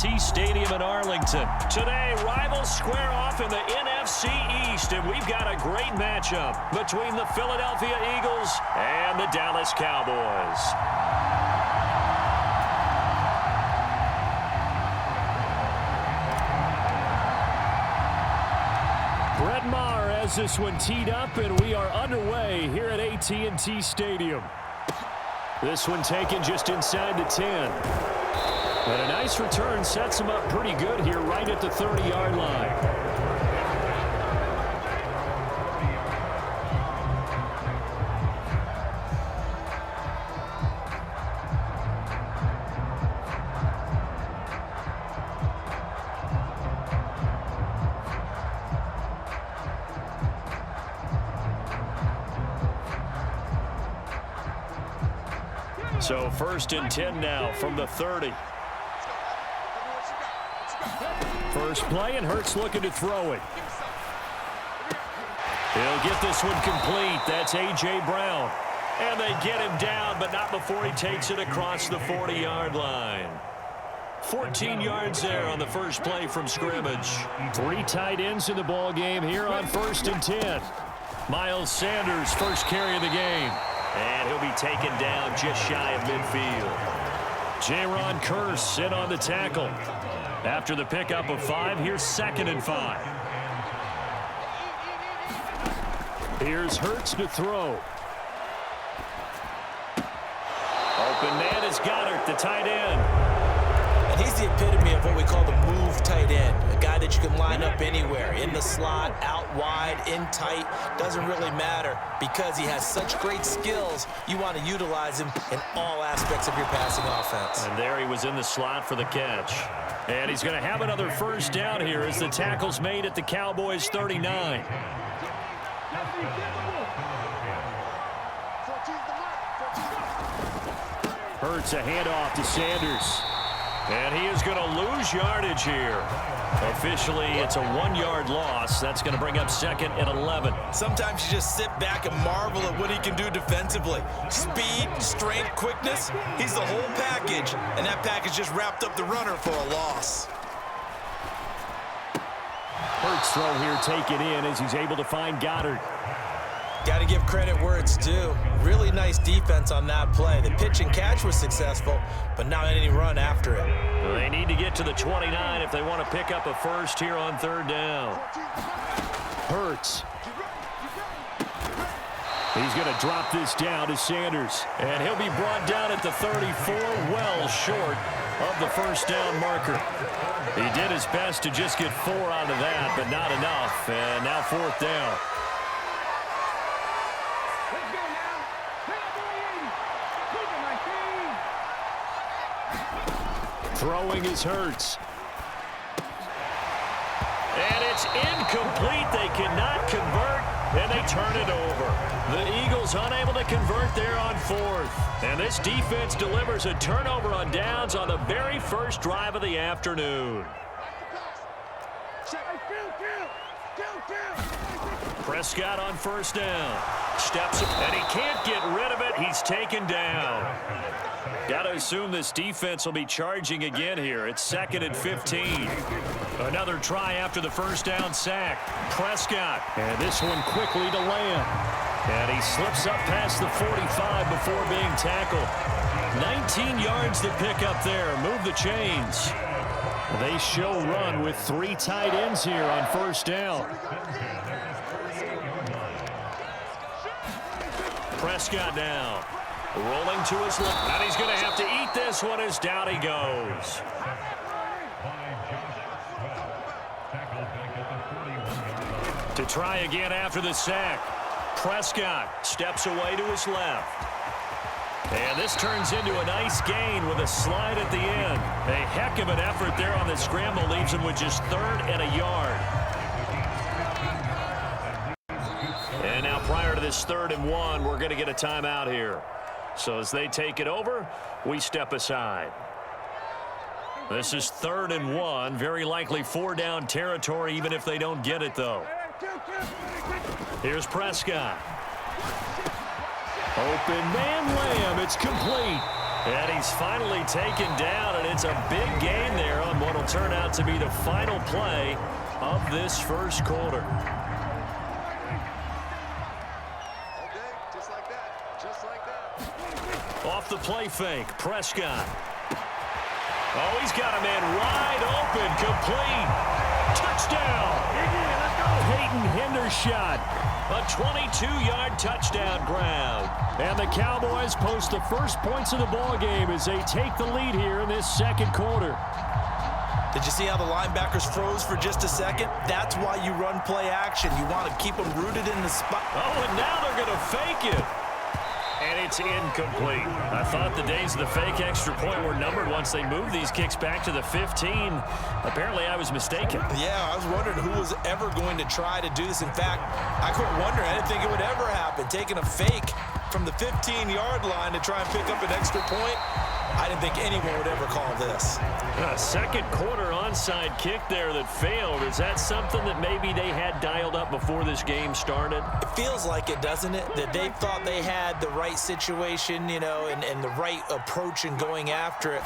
AT&T Stadium in Arlington. Today, rivals square off in the NFC East, and we've got a great matchup between the Philadelphia Eagles and the Dallas Cowboys. Brett Maher has this one teed up, and we are underway here at AT&T Stadium. This one taken just inside the 10. And a nice return sets him up pretty good here right at the 30-yard line. So 1st and 10 now from the 30. First play, and Hurts looking to throw it. He'll get this one complete. That's A.J. Brown. And they get him down, but not before he takes it across the 40-yard line. 14 yards there on the first play from scrimmage. 3 tight ends in the ball game here on 1st and 10. Miles Sanders, first carry of the game. And he'll be taken down just shy of midfield. Jaron Kearse in on the tackle. After the pickup of 5, here's 2nd and 5. Here's Hurts to throw. Open man is Goddard, the tight end. And he's the epitome of what we call the move tight end. A guy that you can line up anywhere. In the slot, out wide, in tight. Doesn't really matter because he has such great skills. You want to utilize him in all aspects of your passing offense. And there he was in the slot for the catch. And he's going to have another first down here as the tackle's made at the Cowboys' 39. Hurts a handoff to Sanders. And he is going to lose yardage here. Officially, it's a 1-yard loss. That's going to bring up 2nd and 11. Sometimes you just sit back and marvel at what he can do defensively. Speed, strength, quickness. He's the whole package. And that package just wrapped up the runner for a loss. Hurts throw here taken in as he's able to find Goddard. Got to give credit where it's due. Really nice defense on that play. The pitch and catch was successful, but not any run after it. Well, they need to get to the 29 if they want to pick up a first here on 3rd down. Hurts. He's going to drop this down to Sanders. And he'll be brought down at the 34, well short of the first down marker. He did his best to just get 4 out of that, but not enough. And now 4th down. Throwing is Hurts. And it's incomplete. They cannot convert, and they turn it over. The Eagles unable to convert there on 4th. And this defense delivers a turnover on downs on the very first drive of the afternoon. Prescott on 1st down. Steps, and he can't get rid of it. He's taken down. Got to assume this defense will be charging again here. It's 2nd and 15. Another try after the first down sack. Prescott. And this one quickly to Lamb. And he slips up past the 45 before being tackled. 19 yards to pick up there. Move the chains. They show run with 3 tight ends here on 1st down. Prescott now. Rolling to his left. And he's going to have to eat this one as down he goes. To try again after the sack. Prescott steps away to his left. And this turns into a nice gain with a slide at the end. A heck of an effort there on the scramble. Leaves him with just 3rd and a yard. And now prior to this 3rd and 1, we're going to get a timeout here. So as they take it over, we step aside. This is 3rd and 1. Very likely 4-down territory, even if they don't get it, though. Here's Prescott. Open man Lamb. It's complete. And he's finally taken down, and it's a big gain there on one about to be the final play of this first quarter. Okay, just like that. Just like that. Off the play fake, Prescott. Oh, he's got a man wide open, complete. Touchdown. Peyton Hendershot. A 22-yard touchdown grab. And the Cowboys post the first points of the ball game as they take the lead here in this second quarter. Did you see how the linebackers froze for just a second? That's why you run play action. You want to keep them rooted in the spot. Oh, and now they're going to fake it. And it's incomplete. I thought the days of the fake extra point were numbered once they moved these kicks back to the 15. Apparently, I was mistaken. Yeah, I was wondering who was ever going to try to do this. In fact, I couldn't wonder. I didn't think it would ever happen. Taking a fake from the 15-yard line to try and pick up an extra point, I didn't think anyone would ever call this. A second quarter onside kick there that failed. Is that something that maybe they had dialed up before this game started? It feels like it, doesn't it? That they thought they had the right situation, you know, and the right approach in going after it.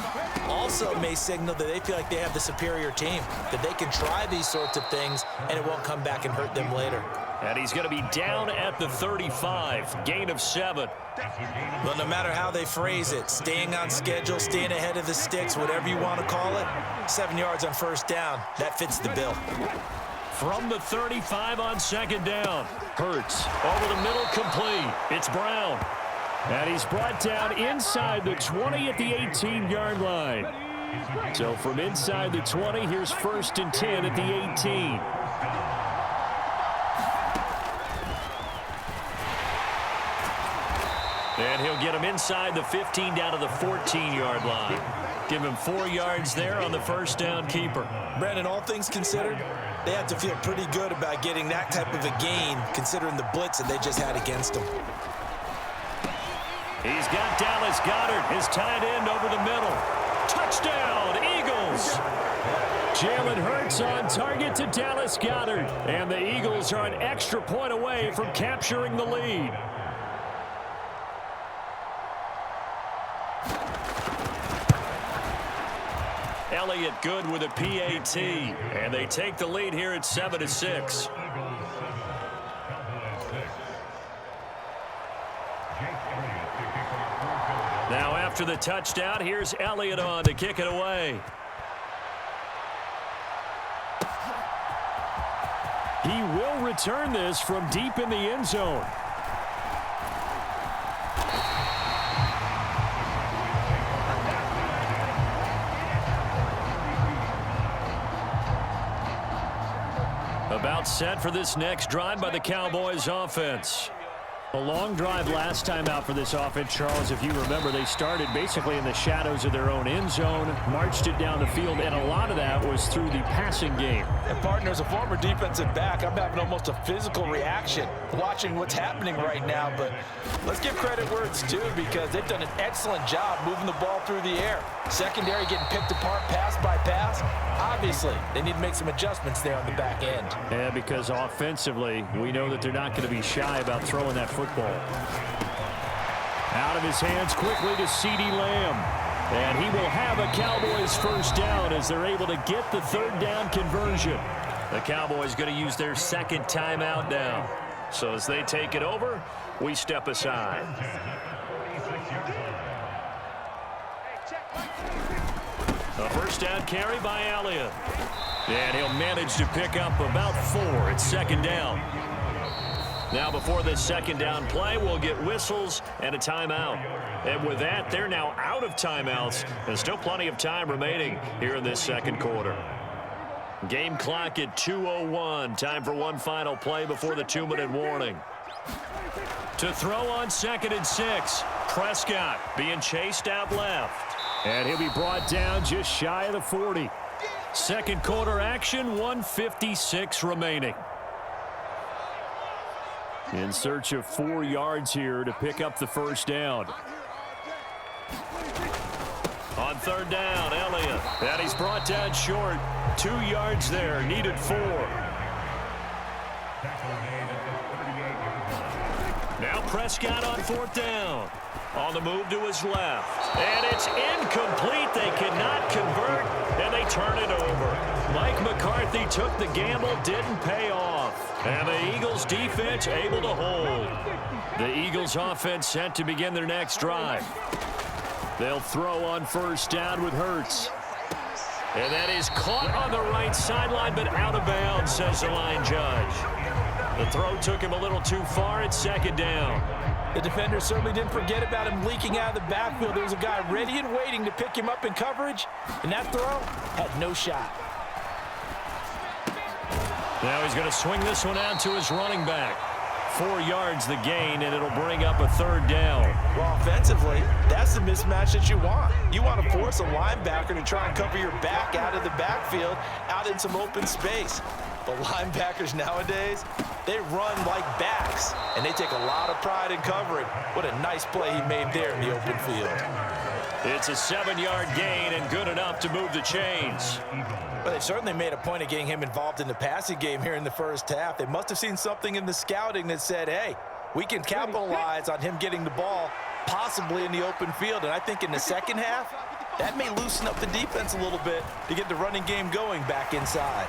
Also may signal that they feel like they have the superior team, that they can try these sorts of things and it won't come back and hurt them later. And he's going to be down at the 35, gain of 7. But no matter how they phrase it, staying on schedule, staying ahead of the sticks, whatever you want to call it, 7 yards on first down, that fits the bill. From the 35 on second down, Hurts over the middle, complete. It's Brown. And he's brought down inside the 20 at the 18-yard line. So from inside the 20, here's 1st and 10 at the 18. And he'll get him inside the 15 down to the 14-yard line. Give him 4 yards there on the first down keeper. Brandon, all things considered, they have to feel pretty good about getting that type of a gain considering the blitz that they just had against them. He's got Dallas Goedert, his tight end, over the middle. Touchdown, Eagles! Jalen Hurts on target to Dallas Goedert. And the Eagles are an extra point away from capturing the lead. Elliott good with a PAT, and they take the lead here at 7-6. Now after the touchdown, here's Elliott on to kick it away. He will return this from deep in the end zone. About set for this next drive by the Cowboys offense. A long drive last time out for this offense, Charles. If you remember, they started basically in the shadows of their own end zone, marched it down the field, and a lot of that was through the passing game. And partner, as a former defensive back, I'm having almost a physical reaction watching what's happening right now. But let's give credit where it's due because they've done an excellent job moving the ball through the air. Secondary getting picked apart pass by pass. Obviously, they need to make some adjustments there on the back end. Yeah, because offensively, we know that they're not going to be shy about throwing that football. Out of his hands quickly to CeeDee Lamb. And he will have a Cowboys first down as they're able to get the third down conversion. The Cowboys going to use their second timeout now. So as they take it over, we step aside. A first down carry by Elliott. And he'll manage to pick up about 4. It's second down. Now before this second down play, we'll get whistles and a timeout. And with that, they're now out of timeouts. There's still plenty of time remaining here in this second quarter. Game clock at 2:01. Time for one final play before the 2-minute warning. To throw on 2nd and 6. Prescott being chased out left. And he'll be brought down just shy of the 40. Second quarter action, 1:56 remaining. In search of 4 yards here to pick up the first down. On third down, Elliott. And he's brought down short. 2 yards there, needed 4. Now Prescott on 4th down. On the move to his left. And it's incomplete. They cannot convert, and they turn it over. McCarthy took the gamble, didn't pay off. And the Eagles defense able to hold. The Eagles offense set to begin their next drive. They'll throw on first down with Hurts. And that is caught on the right sideline, but out of bounds, says the line judge. The throw took him a little too far at second down. The defender certainly didn't forget about him leaking out of the backfield. There was a guy ready and waiting to pick him up in coverage, and that throw had no shot. Now he's going to swing this one out to his running back. 4 yards the gain, and it'll bring up a third down. Well, offensively, that's the mismatch that you want. You want to force a linebacker to try and cover your back out of the backfield, out in some open space. But linebackers nowadays, they run like backs, and they take a lot of pride in covering. What a nice play he made there in the open field. It's a 7-yard gain and good enough to move the chains. But they certainly made a point of getting him involved in the passing game here in the first half. They must have seen something in the scouting that said, hey, we can capitalize on him getting the ball possibly in the open field. And I think in the second half, that may loosen up the defense a little bit to get the running game going back inside.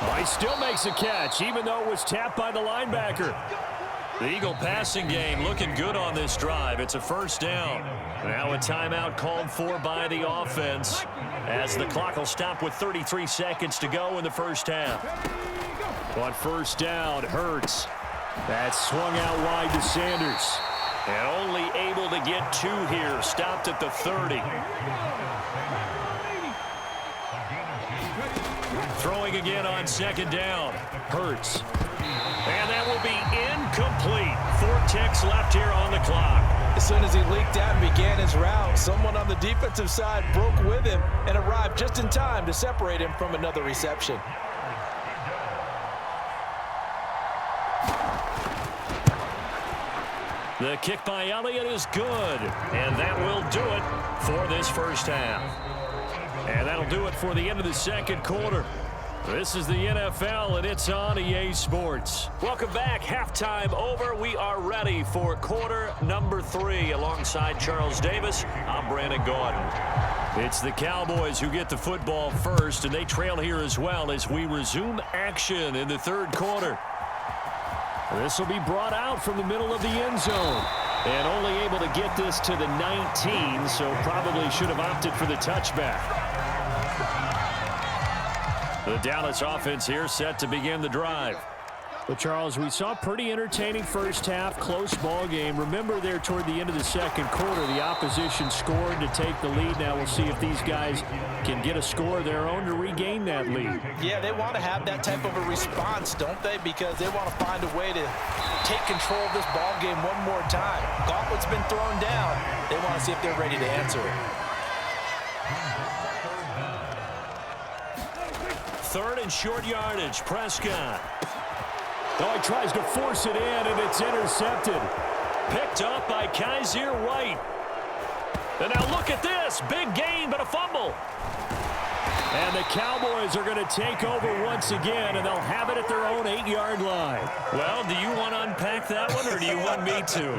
Oh, he still makes a catch, even though it was tapped by the linebacker. The Eagle passing game looking good on this drive. It's a first down. Now a timeout called for by the offense as the clock will stop with 33 seconds to go in the first half. But first down, Hurts. That's swung out wide to Sanders. And only able to get 2 here. Stopped at the 30. Throwing again on second down. Hurts. And that will be incomplete. 4 ticks left here on the clock. As soon as he leaked out and began his route, someone on the defensive side broke with him and arrived just in time to separate him from another reception. The kick by Elliott is good. And that will do it for this first half. And that'll do it for the end of the second quarter. This is the NFL, and it's on EA Sports. Welcome back. Halftime over. We are ready for quarter number 3. Alongside Charles Davis, I'm Brandon Gordon. It's the Cowboys who get the football first, and they trail here as well as we resume action in the third quarter. This will be brought out from the middle of the end zone. And only able to get this to the 19, so probably should have opted for the touchback. The Dallas offense here set to begin the drive. Well, Charles, we saw a pretty entertaining first half, close ball game. Remember there toward the end of the second quarter, the opposition scored to take the lead. Now we'll see if these guys can get a score of their own to regain that lead. Yeah, they want to have that type of a response, don't they? Because they want to find a way to take control of this ball game one more time. Gauntlet's been thrown down. They want to see if they're ready to answer it. Third and short yardage, Prescott. Oh, he tries to force it in, and it's intercepted. Picked up by Kaiser White. And now look at this. Big gain, but a fumble. And the Cowboys are going to take over once again, and they'll have it at their own 8-yard line. Well, do you want to unpack that one, or do you want me to?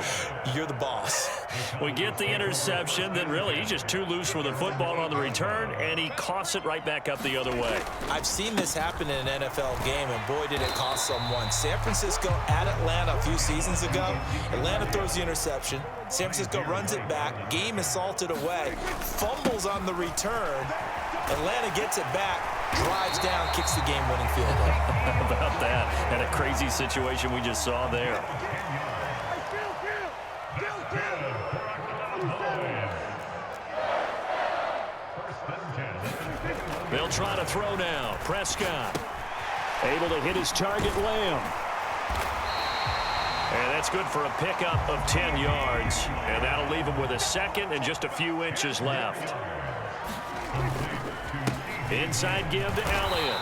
You're the boss. We get the interception, then really he's just too loose with the football on the return, and he coughs it right back up the other way. I've seen this happen in an NFL game, and boy, did it cost someone. San Francisco at Atlanta a few seasons ago. Atlanta throws the interception. San Francisco runs it back. Game is salted away. Fumbles on the return. Atlanta gets it back, drives down, kicks the game-winning field goal. How about that? And a crazy situation we just saw there. They'll try to throw now. Prescott able to hit his target, Lamb. And that's good for a pickup of 10 yards. And that'll leave him with a second and just a few inches left. Inside give to Elliott.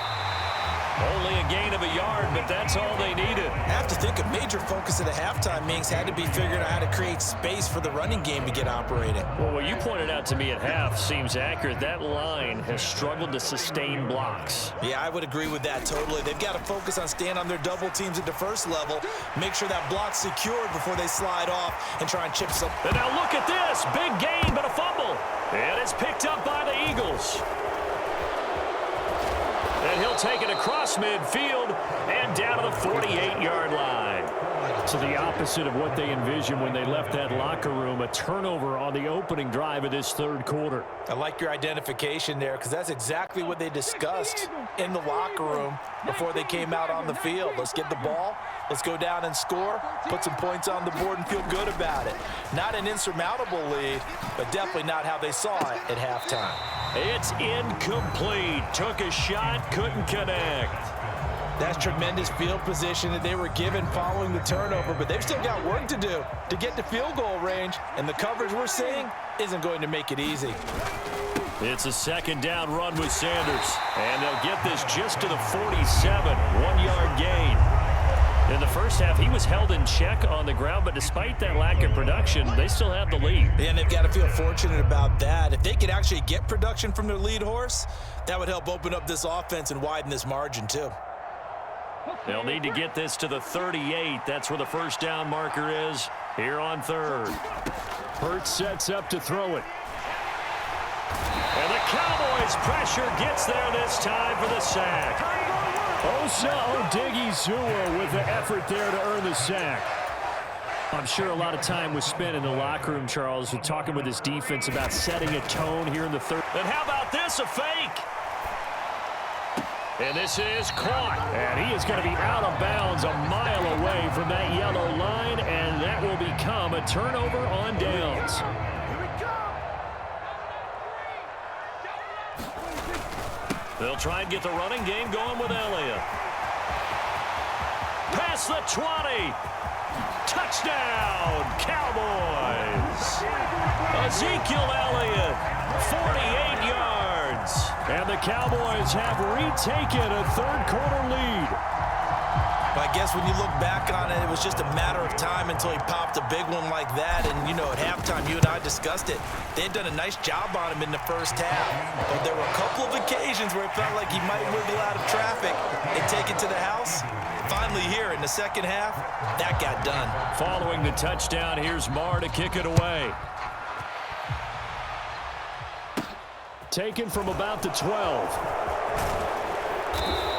Only a gain of a yard, but that's all they needed. I have to think a major focus of the halftime meetings had to be figuring out how to create space for the running game to get operating. Well, what you pointed out to me at half seems accurate. That line has struggled to sustain blocks. Yeah, I would agree with that totally. They've got to focus on staying on their double teams at the first level, make sure that block's secured before they slide off and try and chip some. And now look at this. Big gain, but a fumble. And it's picked up by the Eagles. across midfield and down to the 48-yard line. So the opposite of what they envisioned when they left that locker room, a turnover on the opening drive of this third quarter. I like your identification there because that's exactly what they discussed in the locker room before they came out on the field. Let's get the ball, let's go down and score, put some points on the board and feel good about it. Not an insurmountable lead, but definitely not how they saw it at halftime. It's incomplete. Took a shot, couldn't connect. That's tremendous field position that they were given following the turnover, but they've still got work to do to get to field goal range, and the coverage we're seeing isn't going to make it easy. It's a second down run with Sanders, and they'll get this just to the 47, 1-yard gain. In the first half, he was held in check on the ground, but despite that lack of production, they still have the lead. Yeah, and they've got to feel fortunate about that. If they could actually get production from their lead horse, that would help open up this offense and widen this margin too. They'll need to get this to the 38. That's where the first down marker is here on third. Hurts sets up to throw it. And the Cowboys pressure gets there this time for the sack. Osa Odighizuwa with the effort there to earn the sack. I'm sure a lot of time was spent in the locker room, Charles, with talking with his defense about setting a tone here in the third. And how about this, a fake? And this is caught. And he is going to be out of bounds a mile away from that yellow line, and that will become a turnover on downs. They'll try and get the running game going with Elliott. Past the 20. Touchdown, Cowboys. Ezekiel Elliott, 48 yards. And the Cowboys have retaken a third-quarter lead. But I guess when you look back on it, it was just a matter of time until he popped a big one like that. And, you know, at halftime, you and I discussed it. They had done a nice job on him in the first half. But there were a couple of occasions where it felt like he might wiggle out of traffic and take it to the house. Finally here in the second half, that got done. Following the touchdown, here's Marr to kick it away. Taken from about the 12.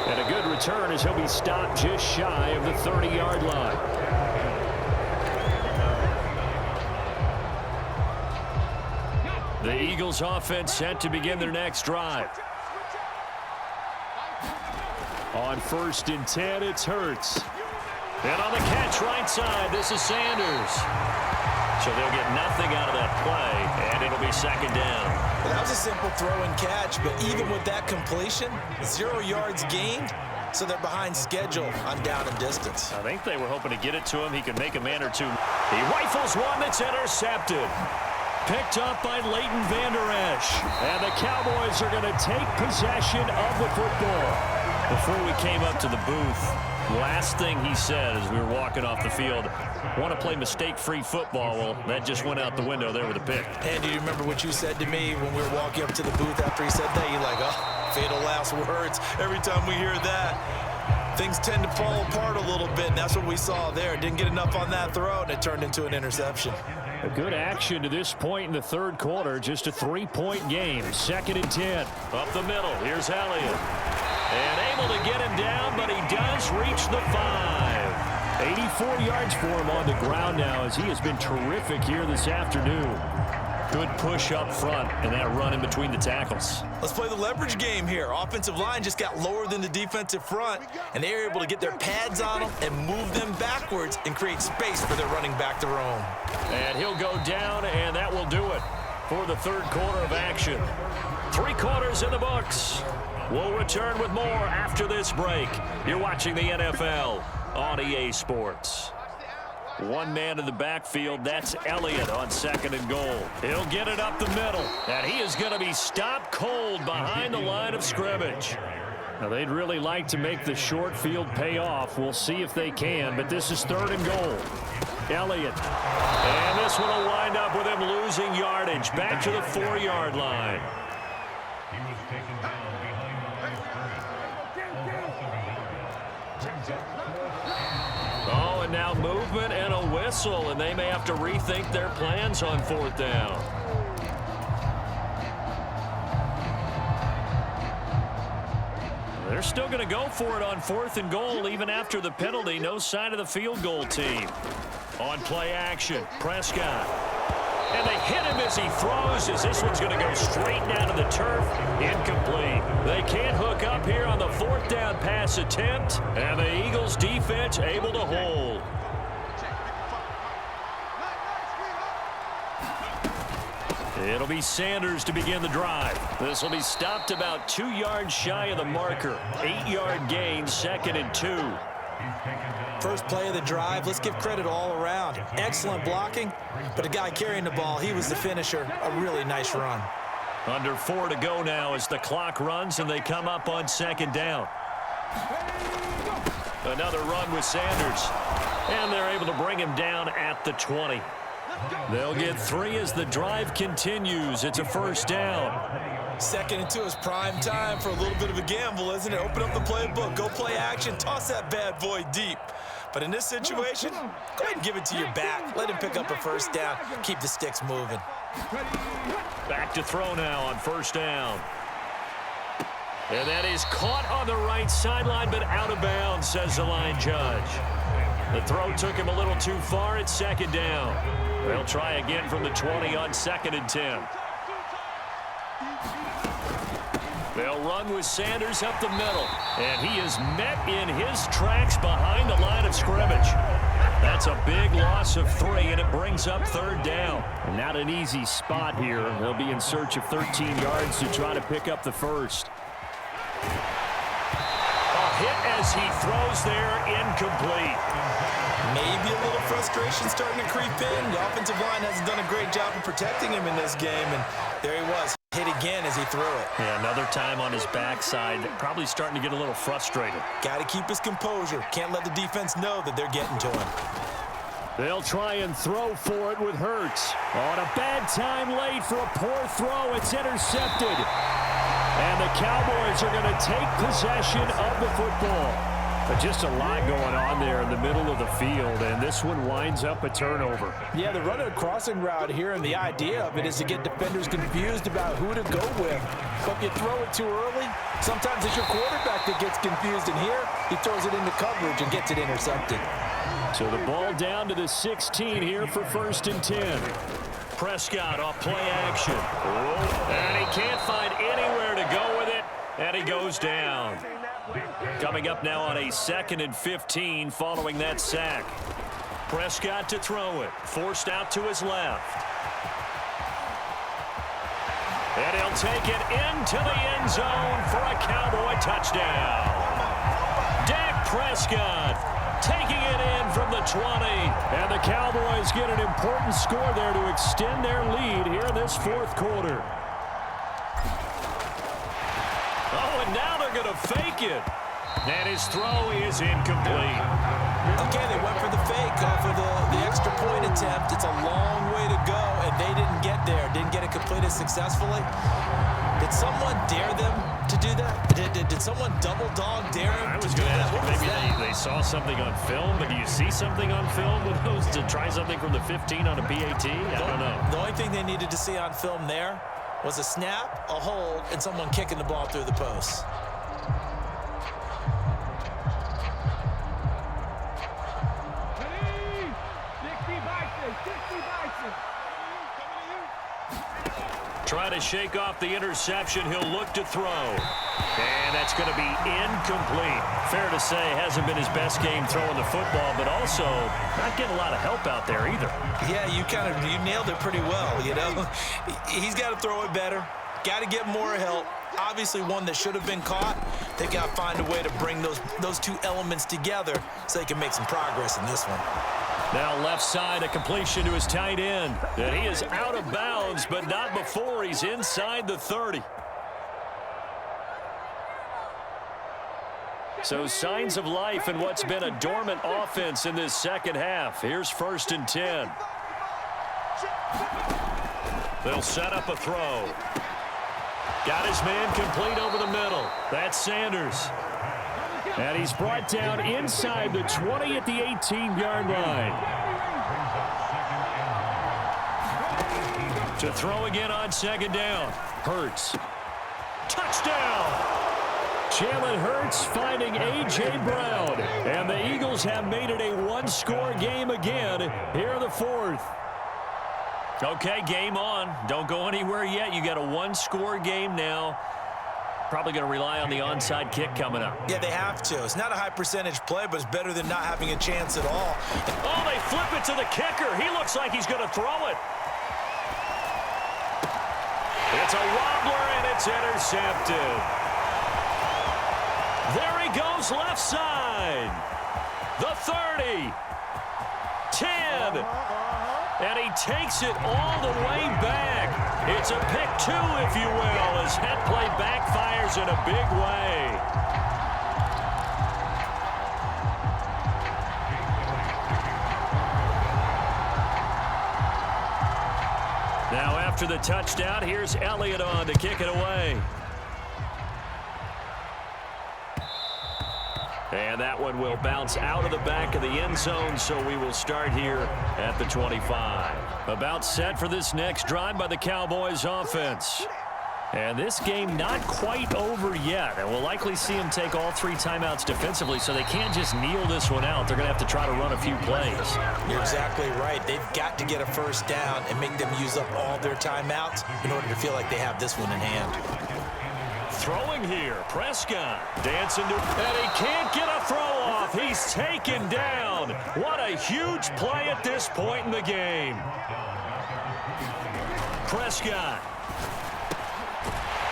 And a good return as he'll be stopped just shy of the 30-yard line. The Eagles offense set to begin their next drive. On 1st and 10, it's Hurts. And on the catch right side, this is Sanders. So they'll get nothing out of that play, and it'll be second down. Well, that was a simple throw and catch, but even with that completion, 0 yards gained, so they're behind schedule on down and distance. I think they were hoping to get it to him. He could make a man or two. He rifles one that's intercepted. Picked up by Leighton Vander Esch. And the Cowboys are going to take possession of the football. Before we came up to the booth, last thing he said as we were walking off the field, want to play mistake-free football. Well, that just went out the window there with a pick. And do you remember what you said to me when we were walking up to the booth after he said that? You're like, oh, fatal last words. Every time we hear that, things tend to fall apart a little bit, and that's what we saw there. Didn't get enough on that throw, and it turned into an interception. A good action to this point in the third quarter. Just a 3-point game. 2nd and 10. Up the middle. Here's Elliott. And able to get him down, but he does reach the 5. 84 yards for him on the ground now as he has been terrific here this afternoon. Good push up front and that run in between the tackles. Let's play the leverage game here. Offensive line just got lower than the defensive front, and they were able to get their pads on them and move them backwards and create space for their running back to roam. And he'll go down, and that will do it for the third quarter of action. 3 quarters in the books. We'll return with more after this break. You're watching the NFL on EA Sports. One man in the backfield, that's Elliott on 2nd and goal. He'll get it up the middle, and he is going to be stopped cold behind the line of scrimmage. Now, they'd really like to make the short field pay off. We'll see if they can, but this is 3rd and goal. Elliott. And this one will wind up with him losing yardage back to the 4-yard line. Oh, and now movement and a whistle, and they may have to rethink their plans on 4th down. They're still going to go for it on 4th and goal even after the penalty. No sign of the field goal team. On play action, Prescott. And they hit him as he throws, as this one's going to go straight down to the turf. Incomplete. They can't hook up here on the 4th down pass attempt, and the Eagles defense able to hold. It'll be Sanders to begin the drive. This will be stopped about 2 yards shy of the marker. 8-yard gain, 2nd and 2. First play of the drive, let's give credit all around. Excellent blocking, but the guy carrying the ball, he was the finisher. A really nice run. Under 4 to go now as the clock runs and they come up on 2nd down. Another run with Sanders. And they're able to bring him down at the 20. They'll get 3 as the drive continues. It's a 1st down. 2nd and 2 is prime time for a little bit of a gamble, isn't it? Open up the playbook, go play action, toss that bad boy deep. But in this situation, go ahead and give it to your back. Let him pick up a 1st down. Keep the sticks moving. Back to throw now on 1st down. And that is caught on the right sideline, but out of bounds, says the line judge. The throw took him a little too far at 2nd down. They'll try again from the 20 on 2nd and 10. They'll run with Sanders up the middle. And he is met in his tracks behind the line of scrimmage. That's a big loss of 3, and it brings up 3rd down. And not an easy spot here. They'll be in search of 13 yards to try to pick up the 1st. A hit as he throws there, incomplete. Maybe a little frustration starting to creep in. The offensive line hasn't done a great job of protecting him in this game, and there he was, hit again as he threw it. Yeah, another time on his backside, probably starting to get a little frustrated. Got to keep his composure. Can't let the defense know that they're getting to him. They'll try and throw for it with Hurts. On a bad time late for a poor throw. It's intercepted. And the Cowboys are going to take possession of the football. But just a lot going on there in the middle of the field, and this one winds up a turnover. Yeah, they're running a crossing route here, and the idea of it is to get defenders confused about who to go with. But if you throw it too early, sometimes it's your quarterback that gets confused, and here he throws it into coverage and gets it intercepted. So the ball down to the 16 here for 1st and 10. Prescott off play action. And he can't find anywhere to go with it, and he goes down. Coming up now on a 2nd and 15 following that sack. Prescott to throw it. Forced out to his left. And he'll take it into the end zone for a Cowboy touchdown. Dak Prescott taking it in from the 20. And the Cowboys get an important score there to extend their lead here in this 4th quarter. Oh, and now they're going to fake it. And his throw is incomplete. Okay, they went for the fake off of the extra point attempt. It's a long way to go, and they didn't get there. Didn't get it completed successfully. Did someone dare them to do that? Did someone double dog dare him? I was going to ask if maybe they saw something on film, but do you see something on film with those to try something from the 15 on a PAT? I don't know. The only thing they needed to see on film there was a snap, a hold, and someone kicking the ball through the post. Try to shake off the interception. He'll look to throw. And that's going to be incomplete. Fair to say, hasn't been his best game throwing the football, but also not getting a lot of help out there either. Yeah, you nailed it pretty well, you know. He's got to throw it better. Got to get more help. Obviously one that should have been caught. They've got to find a way to bring those two elements together so they can make some progress in this one. Now left side, a completion to his tight end. And he is out of bounds, but not before he's inside the 30. So signs of life in what's been a dormant offense in this second half. Here's 1st and 10. They'll set up a throw. Got his man complete over the middle. That's Sanders. And he's brought down inside the 20 at the 18-yard line. To throw again on 2nd down. Hurts. Touchdown! Jalen Hurts finding A.J. Brown. And the Eagles have made it a one-score game again here in the fourth. Okay, game on. Don't go anywhere yet. You got a one-score game now. Probably going to rely on the onside kick coming up. Yeah, they have to. It's not a high-percentage play, but it's better than not having a chance at all. Oh, they flip it to the kicker. He looks like he's going to throw it. It's a wobbler, and it's intercepted. There he goes, left side. The 30. 10. And he takes it all the way back. It's a pick two, if you will, as head play backfires in a big way. Now after the touchdown, here's Elliott on to kick it away. And that one will bounce out of the back of the end zone, so we will start here at the 25. About set for this next drive by the Cowboys offense. And this game not quite over yet. And we'll likely see them take all three timeouts defensively, so they can't just kneel this one out. They're going to have to try to run a few plays. You're exactly right. They've got to get a first down and make them use up all their timeouts in order to feel like they have this one in hand. Throwing here, Prescott dancing to, and he can't get a throw off. He's taken down. What a huge play at this point in the game. Prescott.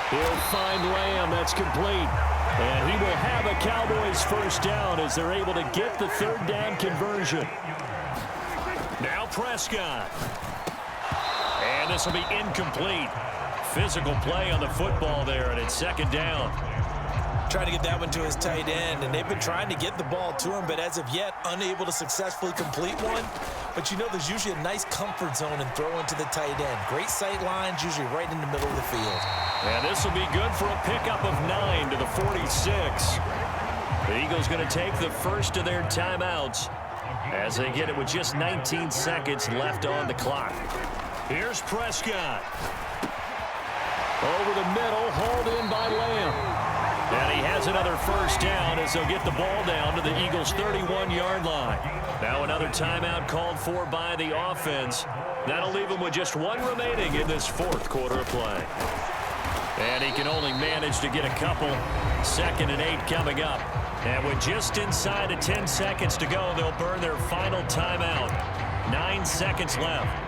He'll find Lamb. That's complete. And he will have a Cowboys first down as they're able to get the third down conversion. Now Prescott. And this will be incomplete. Physical play on the football there, and it's second down. Trying to get that one to his tight end, and they've been trying to get the ball to him, but as of yet, unable to successfully complete one. But you know there's usually a nice comfort zone in throwing to the tight end. Great sight lines, usually right in the middle of the field. And this will be good for a pickup of 9 to the 46. The Eagles going to take the first of their timeouts as they get it with just 19 seconds left on the clock. Here's Prescott. Over the middle, hauled in by Lamb. And he has another first down as they'll get the ball down to the Eagles' 31-yard line. Now another timeout called for by the offense. That'll leave them with just one remaining in this fourth quarter of play. And he can only manage to get a couple. 2nd and 8 coming up. And with just inside of 10 seconds to go, they'll burn their final timeout. 9 seconds left.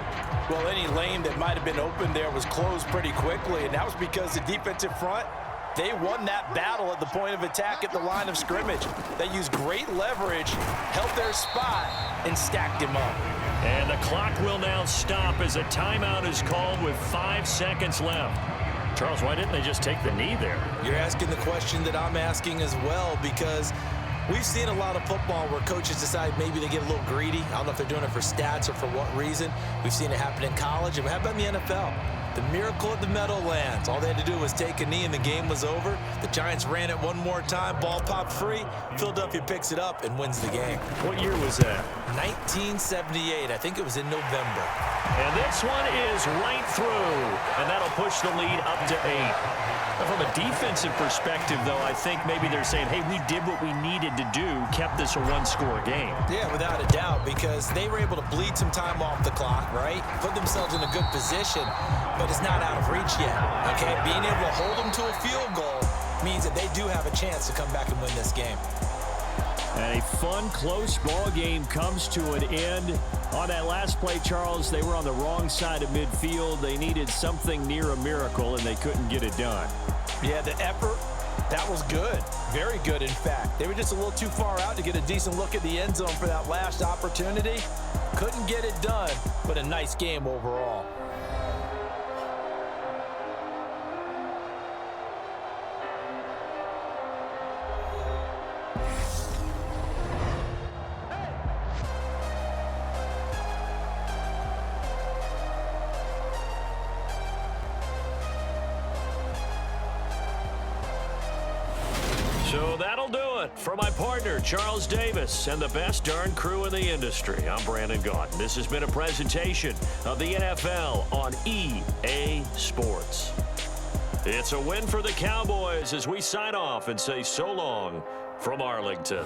Well, any lane that might have been open there was closed pretty quickly, and that was because the defensive front, they won that battle at the point of attack at the line of scrimmage. They used great leverage, held their spot, and stacked him up. And the clock will now stop as a timeout is called with 5 seconds left. Charles, why didn't they just take the knee there? You're asking the question that I'm asking as well, because we've seen a lot of football where coaches decide maybe they get a little greedy. I don't know if they're doing it for stats or for what reason. We've seen it happen in college. And how about in the NFL? The miracle at the Meadowlands. All they had to do was take a knee and the game was over. The Giants ran it one more time. Ball popped free. Philadelphia picks it up and wins the game. What year was that? 1978. I think it was in November. And this one is right through. And that'll push the lead up to 8. Now, from a defensive perspective, though, I think maybe they're saying, hey, we did what we needed to do, kept this a one-score game. Yeah, without a doubt, because they were able to bleed some time off the clock, right? Put themselves in a good position, but it's not out of reach yet, okay? Being able to hold them to a field goal means that they do have a chance to come back and win this game. And a fun, close ball game comes to an end. On that last play, Charles, they were on the wrong side of midfield. They needed something near a miracle, and they couldn't get it done. Yeah, the effort, that was good. Very good, in fact. They were just a little too far out to get a decent look at the end zone for that last opportunity. Couldn't get it done, but a nice game overall. So that'll do it for my partner, Charles Davis, and the best darn crew in the industry. I'm Brandon Gaudin. This has been a presentation of the NFL on EA Sports. It's a win for the Cowboys as we sign off and say so long from Arlington.